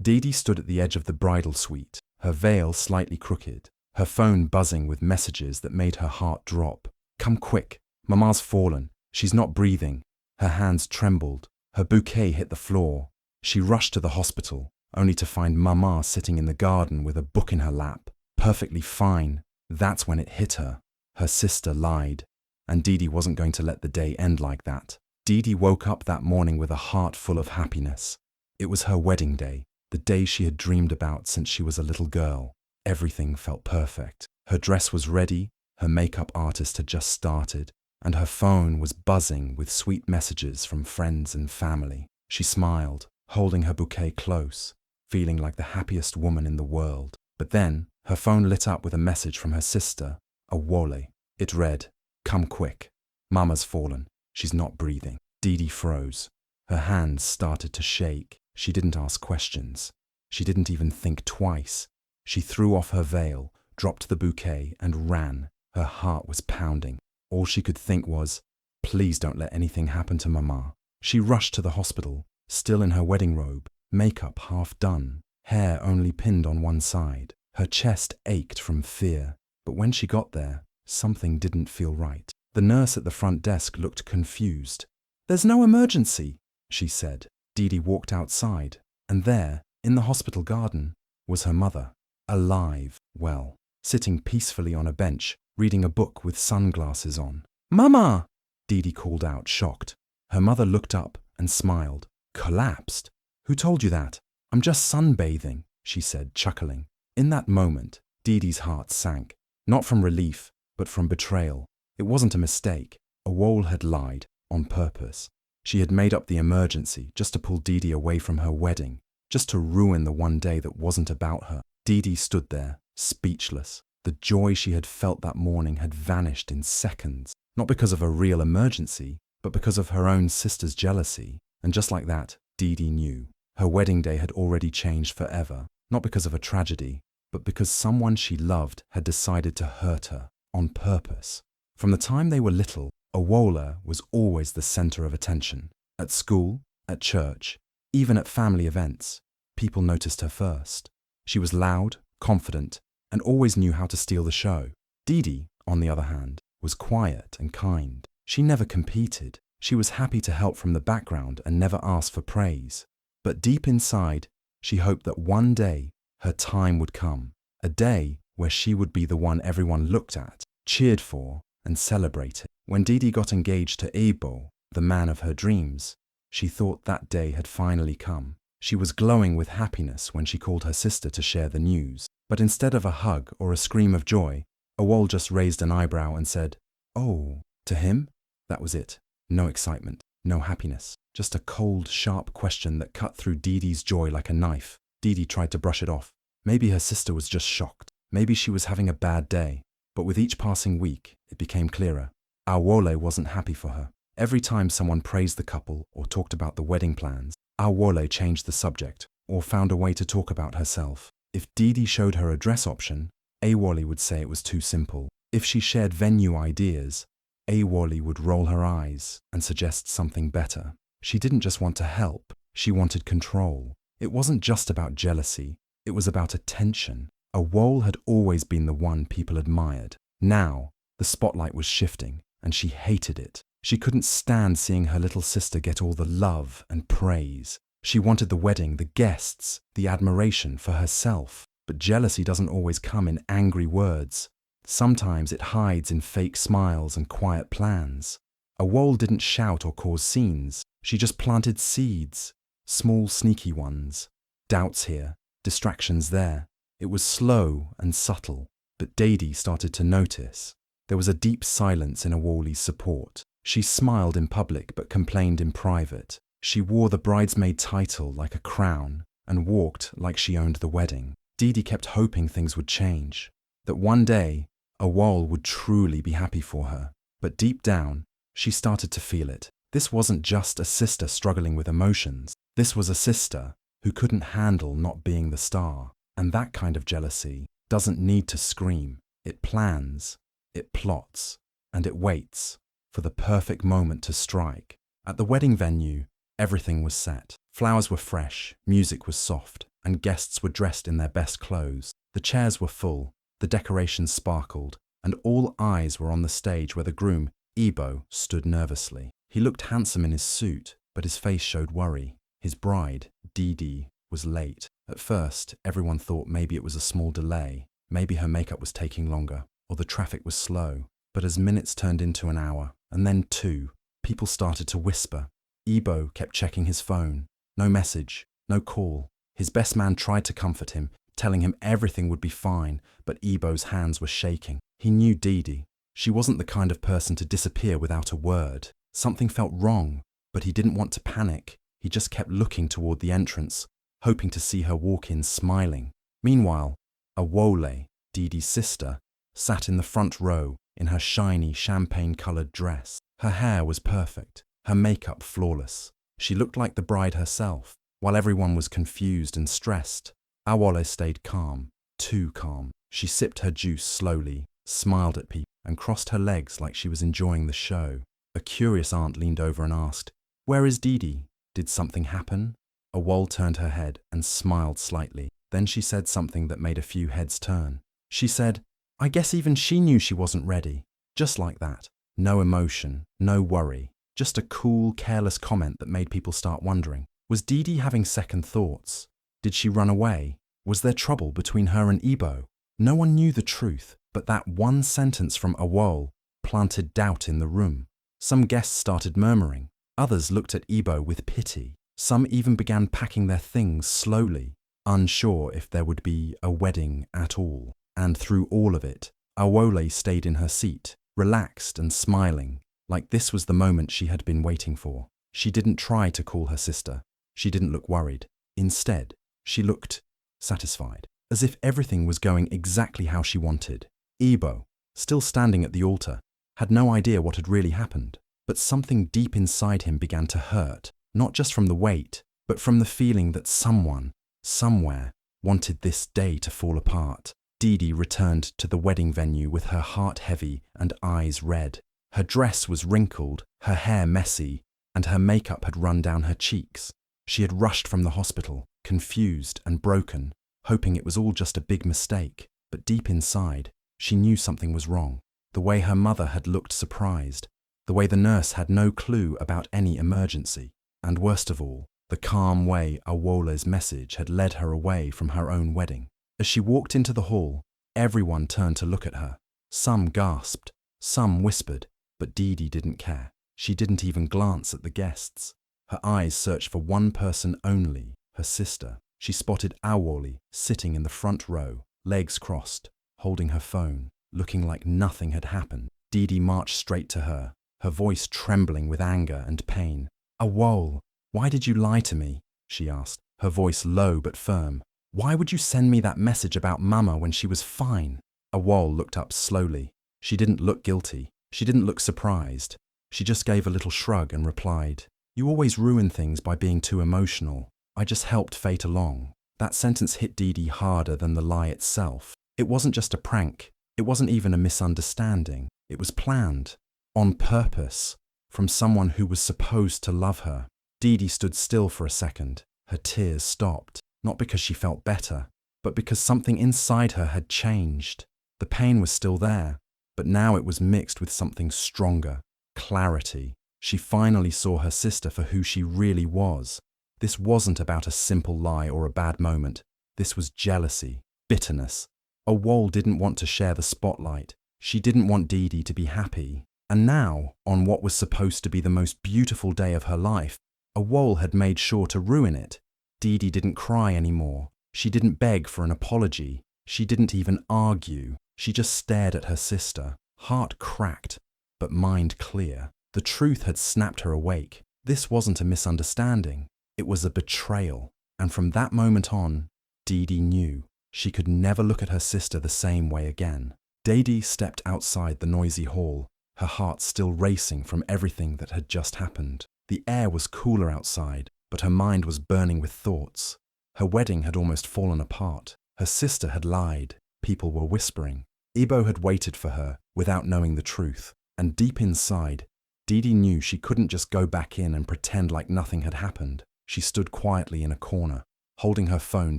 Dee stood at the edge of the bridal suite, her veil slightly crooked, her phone buzzing with messages that made her heart drop. "Come quick, Mama's fallen, she's not breathing." Her hands trembled, her bouquet hit the floor. She rushed to the hospital, only to find Mama sitting in the garden with a book in her lap, perfectly fine. That's when it hit her. Her sister lied, and Dee wasn't going to let the day end like that. Dee woke up that morning with a heart full of happiness. It was her wedding day, the day she had dreamed about since she was a little girl. Everything felt perfect. Her dress was ready, her makeup artist had just started, and her phone was buzzing with sweet messages from friends and family. She smiled, holding her bouquet close, feeling like the happiest woman in the world. But then, her phone lit up with a message from her sister, Awole. It read, "Come quick. Mama's fallen. She's not breathing." Dee froze. Her hands started to shake. She didn't ask questions. She didn't even think twice. She threw off her veil, dropped the bouquet, and ran. Her heart was pounding. All she could think was, please don't let anything happen to Mama. She rushed to the hospital, still in her wedding robe, makeup half done, hair only pinned on one side. Her chest ached from fear, but when she got there, something didn't feel right. The nurse at the front desk looked confused. "There's no emergency," she said. Dee walked outside, and there, in the hospital garden, was her mother, alive, well, sitting peacefully on a bench, reading a book with sunglasses on. "Mama!" Dee called out, shocked. Her mother looked up and smiled. "Collapsed? Who told you that?" "I'm just sunbathing," she said, chuckling. In that moment, Dee's heart sank, not from relief, but from betrayal. It wasn't a mistake. Awole had lied, on purpose. She had made up the emergency just to pull Dee away from her wedding, just to ruin the one day that wasn't about her. Dee stood there, speechless. The joy she had felt that morning had vanished in seconds, not because of a real emergency, but because of her own sister's jealousy. And just like that, Dee knew. Her wedding day had already changed forever, not because of a tragedy, but because someone she loved had decided to hurt her, on purpose. From the time they were little, Awole was always the center of attention. At school, at church, even at family events, people noticed her first. She was loud, confident, and always knew how to steal the show. Dee, on the other hand, was quiet and kind. She never competed. She was happy to help from the background and never asked for praise. But deep inside, she hoped that one day her time would come, a day where she would be the one everyone looked at, cheered for, and celebrated. When Dee got engaged to Igbo, the man of her dreams, she thought that day had finally come. She was glowing with happiness when she called her sister to share the news. But instead of a hug or a scream of joy, Awole just raised an eyebrow and said, "Oh, to him?" That was it. No excitement, no happiness, just a cold, sharp question that cut through Dee's joy like a knife. Dee tried to brush it off. Maybe her sister was just shocked. Maybe she was having a bad day. But with each passing week, it became clearer. Awole wasn't happy for her. Every time someone praised the couple or talked about the wedding plans, Awole changed the subject or found a way to talk about herself. If Dee showed her a dress option, Awole would say it was too simple. If she shared venue ideas, Awole would roll her eyes and suggest something better. She didn't just want to help, she wanted control. It wasn't just about jealousy, it was about attention. Awole had always been the one people admired. Now, the spotlight was shifting, and she hated it. She couldn't stand seeing her little sister get all the love and praise. She wanted the wedding, the guests, the admiration for herself. But jealousy doesn't always come in angry words. Sometimes it hides in fake smiles and quiet plans. Awole didn't shout or cause scenes. She just planted seeds, small sneaky ones. Doubts here, distractions there. It was slow and subtle, but Dee started to notice. There was a deep silence in Awole's support. She smiled in public but complained in private. She wore the bridesmaid title like a crown and walked like she owned the wedding. Dee kept hoping things would change, that one day Awole would truly be happy for her. But deep down, she started to feel it. This wasn't just a sister struggling with emotions. This was a sister who couldn't handle not being the star. And that kind of jealousy doesn't need to scream. It plans, it plots, and it waits for the perfect moment to strike. At the wedding venue, everything was set. Flowers were fresh, music was soft, and guests were dressed in their best clothes. The chairs were full, the decorations sparkled, and all eyes were on the stage where the groom, Igbo, stood nervously. He looked handsome in his suit, but his face showed worry. His bride, Didi, was late. At first, everyone thought maybe it was a small delay, maybe her makeup was taking longer, or the traffic was slow. But as minutes turned into an hour, and then 2, people started to whisper. Igbo kept checking his phone. No message, no call. His best man tried to comfort him, telling him everything would be fine, but Igbo's hands were shaking. He knew Didi. She wasn't the kind of person to disappear without a word. Something felt wrong, but he didn't want to panic. He just kept looking toward the entrance, hoping to see her walk in smiling. Meanwhile, Awole, Didi's sister, sat in the front row in her shiny champagne-coloured dress. Her hair was perfect, her makeup flawless. She looked like the bride herself. While everyone was confused and stressed, Awole stayed calm, too calm. She sipped her juice slowly, smiled at people, and crossed her legs like she was enjoying the show. A curious aunt leaned over and asked, "Where is Didi? Did something happen?" Awole turned her head and smiled slightly. Then she said something that made a few heads turn. She said, "I guess even she knew she wasn't ready." Just like that. No emotion, no worry. Just a cool, careless comment that made people start wondering. Was Didi having second thoughts? Did she run away? Was there trouble between her and Igbo? No one knew the truth, but that one sentence from Awole planted doubt in the room. Some guests started murmuring. Others looked at Igbo with pity. Some even began packing their things slowly, unsure if there would be a wedding at all. And through all of it, Awole stayed in her seat, relaxed and smiling, like this was the moment she had been waiting for. She didn't try to call her sister. She didn't look worried. Instead, she looked satisfied, as if everything was going exactly how she wanted. Igbo, still standing at the altar, had no idea what had really happened, but something deep inside him began to hurt, not just from the weight, but from the feeling that someone, somewhere, wanted this day to fall apart. Didi returned to the wedding venue with her heart heavy and eyes red. Her dress was wrinkled, her hair messy, and her makeup had run down her cheeks. She had rushed from the hospital, confused and broken, hoping it was all just a big mistake. But deep inside, she knew something was wrong. The way her mother had looked surprised, the way the nurse had no clue about any emergency, and worst of all, the calm way Awole's message had led her away from her own wedding. As she walked into the hall, everyone turned to look at her. Some gasped, some whispered, but Didi didn't care. She didn't even glance at the guests. Her eyes searched for one person only, her sister. She spotted Awole sitting in the front row, legs crossed, holding her phone, looking like nothing had happened. Didi marched straight to her, her voice trembling with anger and pain. "Awole, why did you lie to me?" she asked, her voice low but firm. "Why would you send me that message about Mama when she was fine?" Awole looked up slowly. She didn't look guilty. She didn't look surprised. She just gave a little shrug and replied, "You always ruin things by being too emotional. I just helped fate along." That sentence hit Didi harder than the lie itself. It wasn't just a prank. It wasn't even a misunderstanding. It was planned, on purpose, from someone who was supposed to love her. Didi stood still for a second. Her tears stopped, not because she felt better, but because something inside her had changed. The pain was still there, but now it was mixed with something stronger, clarity. She finally saw her sister for who she really was. This wasn't about a simple lie or a bad moment. This was jealousy, bitterness. Awole didn't want to share the spotlight. She didn't want Didi to be happy. And now, on what was supposed to be the most beautiful day of her life, Awole had made sure to ruin it. Didi didn't cry anymore. She didn't beg for an apology. She didn't even argue. She just stared at her sister, heart cracked, but mind clear. The truth had snapped her awake. This wasn't a misunderstanding. It was a betrayal. And from that moment on, Didi knew she could never look at her sister the same way again. Didi stepped outside the noisy hall, her heart still racing from everything that had just happened. The air was cooler outside, but her mind was burning with thoughts. Her wedding had almost fallen apart. Her sister had lied. People were whispering. Igbo had waited for her without knowing the truth. And deep inside, Didi knew she couldn't just go back in and pretend like nothing had happened. She stood quietly in a corner, holding her phone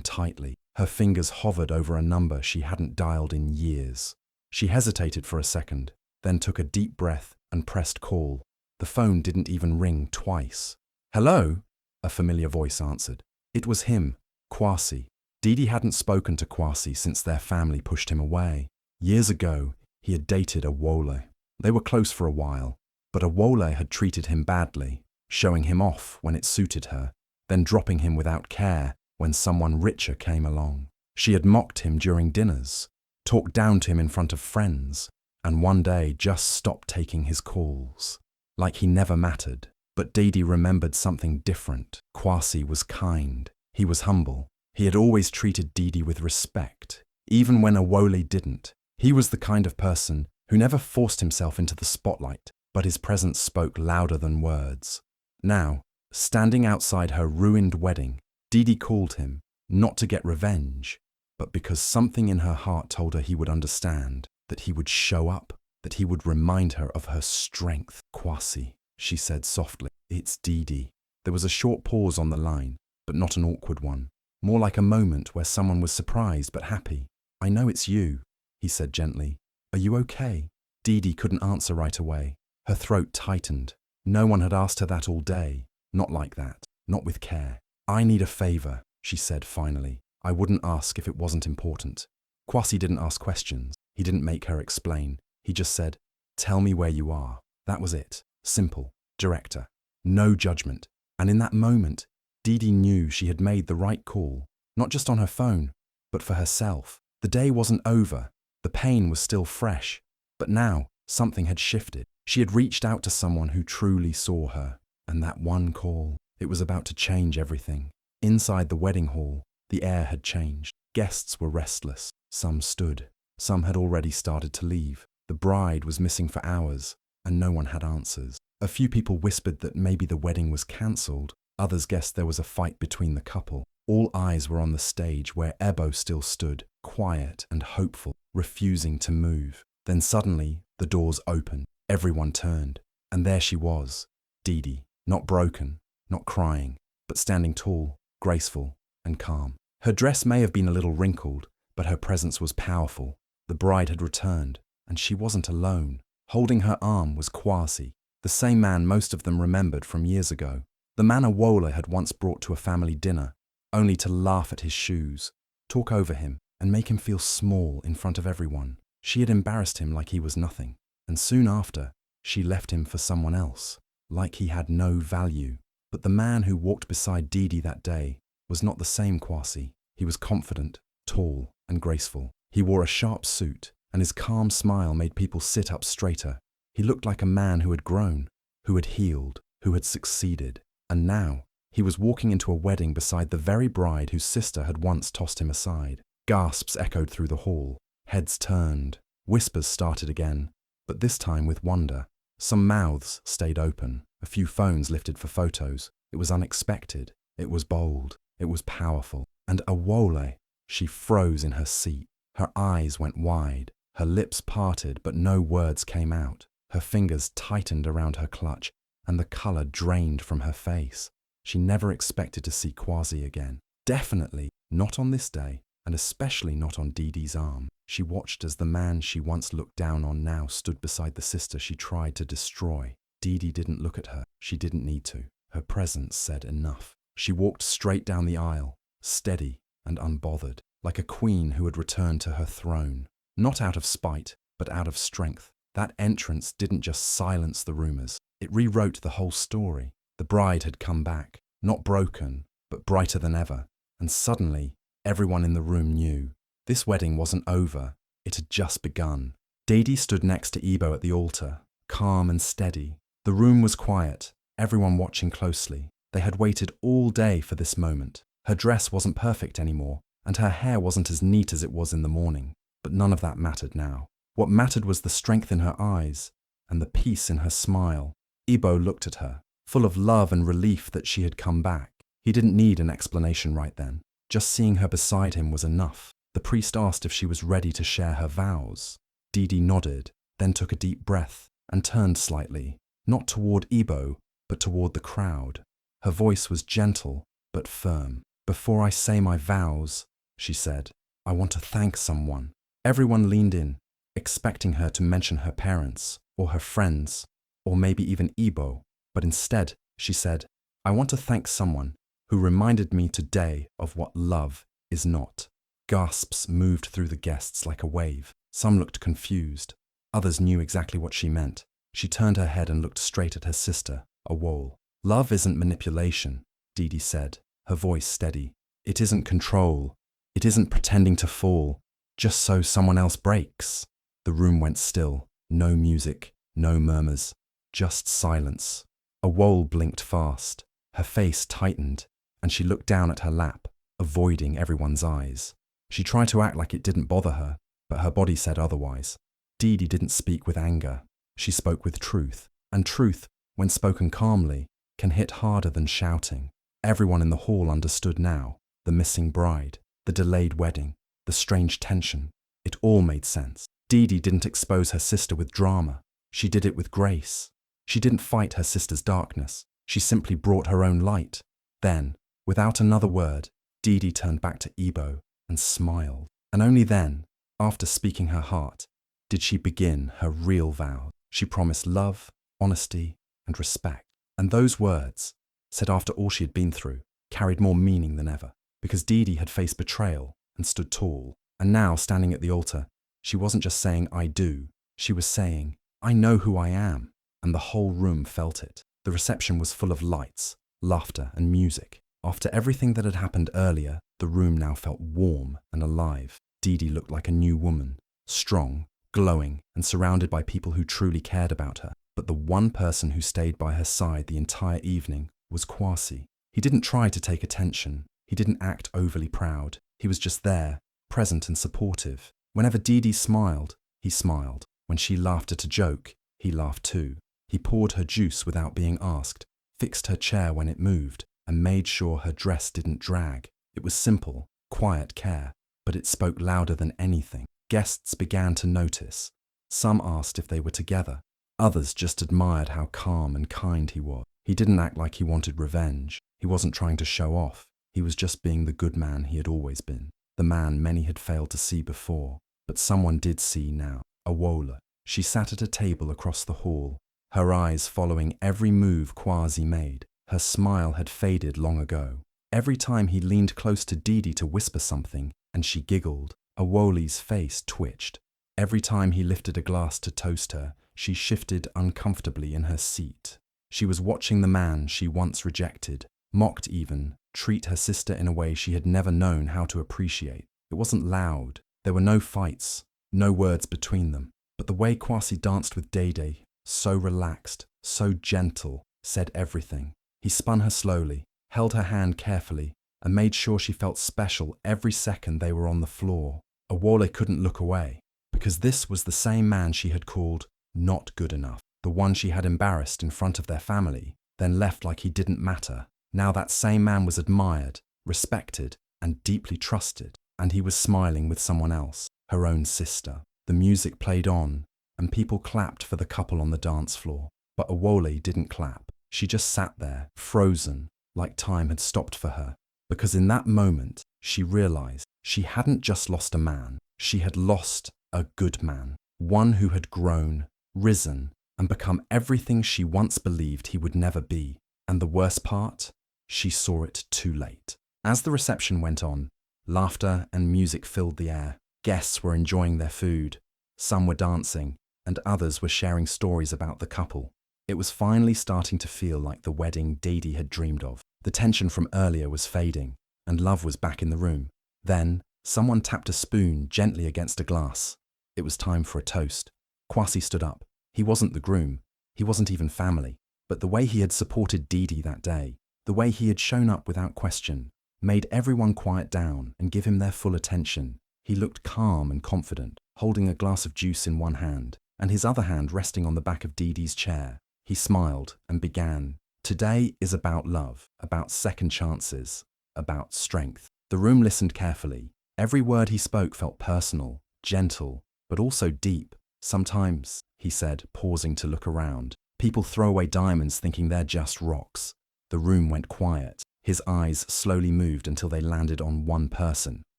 tightly. Her fingers hovered over a number she hadn't dialed in years. She hesitated for a second, then took a deep breath and pressed call. The phone didn't even ring twice. "Hello?" a familiar voice answered. It was him, Kwasi. Didi hadn't spoken to Kwasi since their family pushed him away. Years ago, he had dated a Wole. They were close for a while, but a Wole had treated him badly, showing him off when it suited her, then dropping him without care when someone richer came along. She had mocked him during dinners, talked down to him in front of friends, and one day just stopped taking his calls. Like he never mattered. But Didi remembered something different. Kwasi was kind. He was humble. He had always treated Didi with respect, even when a Wole didn't. He was the kind of person who never forced himself into the spotlight, but his presence spoke louder than words. Now, standing outside her ruined wedding, Didi called him, not to get revenge, but because something in her heart told her he would understand, that he would show up, that he would remind her of her strength. "Kwasi," she said softly. "It's Didi." There was a short pause on the line, but not an awkward one. More like a moment where someone was surprised but happy. "I know it's you," he said gently. "Are you okay?" Didi couldn't answer right away. Her throat tightened. No one had asked her that all day. Not like that. Not with care. "I need a favor," she said finally. "I wouldn't ask if it wasn't important." Kwasi didn't ask questions. He didn't make her explain. He just said, "Tell me where you are." That was it. Simple. Director. No judgment. And in that moment, Didi knew she had made the right call, not just on her phone, but for herself. The day wasn't over. The pain was still fresh. But now, something had shifted. She had reached out to someone who truly saw her. And that one call, it was about to change everything. Inside the wedding hall, the air had changed. Guests were restless. Some stood. Some had already started to leave. The bride was missing for hours, and no one had answers. A few people whispered that maybe the wedding was cancelled. Others guessed there was a fight between the couple. All eyes were on the stage where Ebo still stood, quiet and hopeful, refusing to move. Then suddenly, the doors opened. Everyone turned. And there she was, Didi, not broken, not crying, but standing tall, graceful, and calm. Her dress may have been a little wrinkled, but her presence was powerful. The bride had returned, and she wasn't alone. Holding her arm was Kwasi, the same man most of them remembered from years ago. The man a Wole had once brought to a family dinner, only to laugh at his shoes, talk over him, and make him feel small in front of everyone. She had embarrassed him like he was nothing, and soon after, she left him for someone else, like he had no value. But the man who walked beside Didi that day was not the same Kwasi. He was confident, tall, and graceful. He wore a sharp suit, and his calm smile made people sit up straighter. He looked like a man who had grown, who had healed, who had succeeded. And now, he was walking into a wedding beside the very bride whose sister had once tossed him aside. Gasps echoed through the hall. Heads turned. Whispers started again, but this time with wonder. Some mouths stayed open. A few phones lifted for photos. It was unexpected. It was bold. It was powerful. And a Wole. She froze in her seat. Her eyes went wide. Her lips parted, but no words came out. Her fingers tightened around her clutch, and the colour drained from her face. She never expected to see Kwasi again. Definitely not on this day, and especially not on Didi's arm. She watched as the man she once looked down on now stood beside the sister she tried to destroy. Didi didn't look at her. She didn't need to. Her presence said enough. She walked straight down the aisle, steady and unbothered, like a queen who had returned to her throne. Not out of spite, but out of strength. That entrance didn't just silence the rumours. It rewrote the whole story. The bride had come back, not broken, but brighter than ever. And suddenly, everyone in the room knew. This wedding wasn't over. It had just begun. Didi stood next to Ebo at the altar, calm and steady. The room was quiet, everyone watching closely. They had waited all day for this moment. Her dress wasn't perfect anymore, and her hair wasn't as neat as it was in the morning. But none of that mattered now. What mattered was the strength in her eyes and the peace in her smile. Ebo looked at her, full of love and relief that she had come back. He didn't need an explanation right then. Just seeing her beside him was enough. The priest asked if she was ready to share her vows. Didi nodded, then took a deep breath and turned slightly, not toward Ebo, but toward the crowd. Her voice was gentle but firm. Before I say my vows, she said, I want to thank someone. Everyone leaned in, expecting her to mention her parents, or her friends, or maybe even Igbo, but instead, she said, I want to thank someone who reminded me today of what love is not. Gasps moved through the guests like a wave. Some looked confused. Others knew exactly what she meant. She turned her head and looked straight at her sister, Awole. Love isn't manipulation, Didi said, her voice steady. It isn't control. It isn't pretending to fall, just so someone else breaks. The room went still. No music, no murmurs, just silence. Awole blinked fast. Her face tightened, and she looked down at her lap, avoiding everyone's eyes. She tried to act like it didn't bother her, but her body said otherwise. Didi didn't speak with anger. She spoke with truth, and truth, when spoken calmly, can hit harder than shouting. Everyone in the hall understood now. The missing bride, the delayed wedding, the strange tension. It all made sense. Didi didn't expose her sister with drama. She did it with grace. She didn't fight her sister's darkness. She simply brought her own light. Then, without another word, Didi turned back to Igbo and smiled. And only then, after speaking her heart, did she begin her real vow. She promised love, honesty, and respect. And those words, said after all she had been through, carried more meaning than ever, because Didi had faced betrayal and stood tall. And now, standing at the altar, she wasn't just saying, I do. She was saying, I know who I am. And the whole room felt it. The reception was full of lights, laughter, and music. After everything that had happened earlier, the room now felt warm and alive. Didi looked like a new woman, strong, glowing, and surrounded by people who truly cared about her. But the one person who stayed by her side the entire evening was Kwasi. He didn't try to take attention. He didn't act overly proud. He was just there, present and supportive. Whenever Didi smiled, he smiled. When she laughed at a joke, he laughed too. He poured her juice without being asked, fixed her chair when it moved, and made sure her dress didn't drag. It was simple, quiet care, but it spoke louder than anything. Guests began to notice. Some asked if they were together. Others just admired how calm and kind he was. He didn't act like he wanted revenge. He wasn't trying to show off. He was just being the good man he had always been. The man many had failed to see before, but someone did see now. Awole. She sat at a table across the hall, her eyes following every move Kwasi made. Her smile had faded long ago. Every time he leaned close to Didi to whisper something, and she giggled, Awole's face twitched. Every time he lifted a glass to toast her, she shifted uncomfortably in her seat. She was watching the man she once rejected, mocked even, treat her sister in a way she had never known how to appreciate. It wasn't loud. There were no fights, no words between them. But the way Kwasi danced with Dede, so relaxed, so gentle, said everything. He spun her slowly, held her hand carefully, and made sure she felt special every second they were on the floor. Awole couldn't look away, because this was the same man she had called not good enough, the one she had embarrassed in front of their family, then left like he didn't matter. Now that same man was admired, respected, and deeply trusted, and he was smiling with someone else, her own sister. The music played on, and people clapped for the couple on the dance floor. But Awole didn't clap. She just sat there, frozen, like time had stopped for her. Because in that moment, she realized she hadn't just lost a man, she had lost a good man. One who had grown, risen, and become everything she once believed he would never be. And the worst part? She saw it too late. As the reception went on, laughter and music filled the air. Guests were enjoying their food. Some were dancing, and others were sharing stories about the couple. It was finally starting to feel like the wedding Didi had dreamed of. The tension from earlier was fading, and love was back in the room. Then, someone tapped a spoon gently against a glass. It was time for a toast. Kwasi stood up. He wasn't the groom. He wasn't even family. But the way he had supported Didi that day, the way he had shown up without question, made everyone quiet down and give him their full attention. He looked calm and confident, holding a glass of juice in one hand, and his other hand resting on the back of Didi's chair. He smiled and began, "Today is about love, about second chances, about strength." The room listened carefully. Every word he spoke felt personal, gentle, but also deep. "Sometimes," he said, pausing to look around, "people throw away diamonds thinking they're just rocks." The room went quiet. His eyes slowly moved until they landed on one person,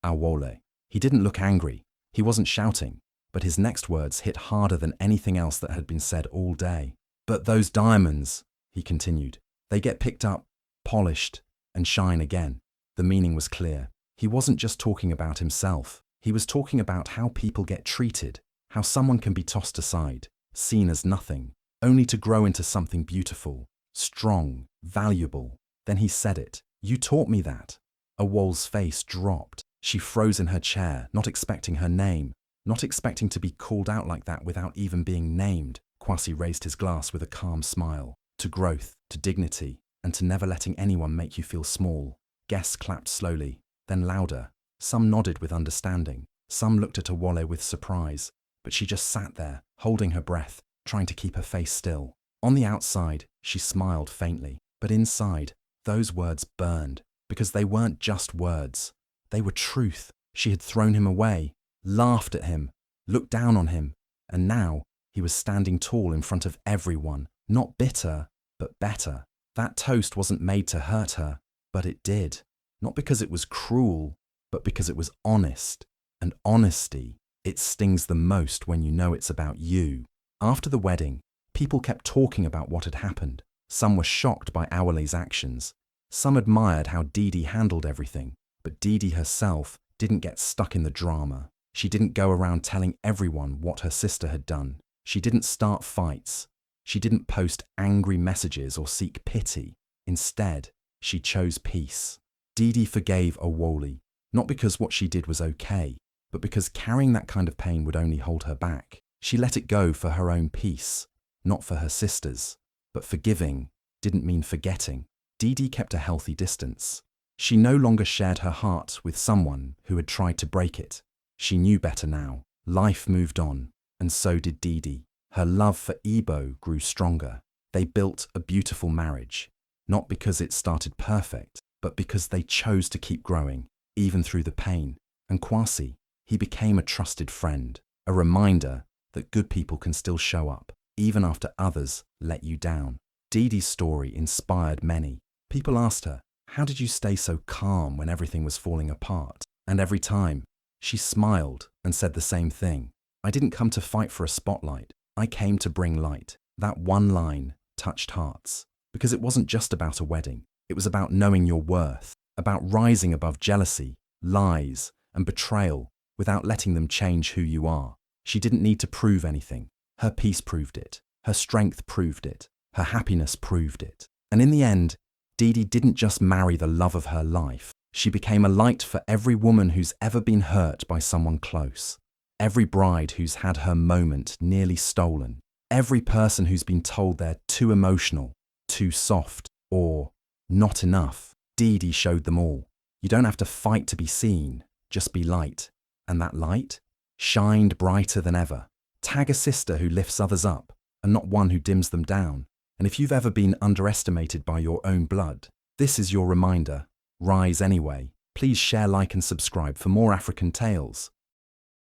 Awole. He didn't look angry. He wasn't shouting, but his next words hit harder than anything else that had been said all day. But those diamonds, he continued, they get picked up, polished, and shine again. The meaning was clear. He wasn't just talking about himself. He was talking about how people get treated, how someone can be tossed aside, seen as nothing, only to grow into something beautiful, strong, valuable. Then he said it. You taught me that. Awole's face dropped. She froze in her chair, not expecting her name, not expecting to be called out like that without even being named. Kwasi raised his glass with a calm smile. To growth, to dignity, and to never letting anyone make you feel small. Guests clapped slowly, then louder. Some nodded with understanding. Some looked at Awole with surprise, but she just sat there, holding her breath, trying to keep her face still. On the outside, she smiled faintly, but inside, those words burned, because they weren't just words. They were truth. She had thrown him away, laughed at him, looked down on him, and now he was standing tall in front of everyone, not bitter, but better. That toast wasn't made to hurt her, but it did. Not because it was cruel, but because it was honest. And honesty, it stings the most when you know it's about you. After the wedding, people kept talking about what had happened. Some were shocked by Awole's actions. Some admired how Didi handled everything. But Didi herself didn't get stuck in the drama. She didn't go around telling everyone what her sister had done. She didn't start fights. She didn't post angry messages or seek pity. Instead, she chose peace. Didi forgave Awole, not because what she did was okay, but because carrying that kind of pain would only hold her back. She let it go for her own peace, not for her sister's. But forgiving didn't mean forgetting. Didi kept a healthy distance. She no longer shared her heart with someone who had tried to break it. She knew better now. Life moved on, and so did Didi. Her love for Igbo grew stronger. They built a beautiful marriage, not because it started perfect, but because they chose to keep growing, even through the pain. And Kwasi, he became a trusted friend, a reminder that good people can still show up, even after others let you down. Didi's story inspired many. People asked her, how did you stay so calm when everything was falling apart? And every time, she smiled and said the same thing. I didn't come to fight for a spotlight. I came to bring light. That one line touched hearts. Because it wasn't just about a wedding. It was about knowing your worth, about rising above jealousy, lies, and betrayal without letting them change who you are. She didn't need to prove anything. Her peace proved it. Her strength proved it. Her happiness proved it. And in the end, Didi didn't just marry the love of her life. She became a light for every woman who's ever been hurt by someone close. Every bride who's had her moment nearly stolen. Every person who's been told they're too emotional, too soft, or not enough. Didi showed them all. You don't have to fight to be seen, just be light. And that light shined brighter than ever. Tag a sister who lifts others up, and not one who dims them down. And if you've ever been underestimated by your own blood, this is your reminder. Rise anyway. Please share, like, and subscribe for more African tales.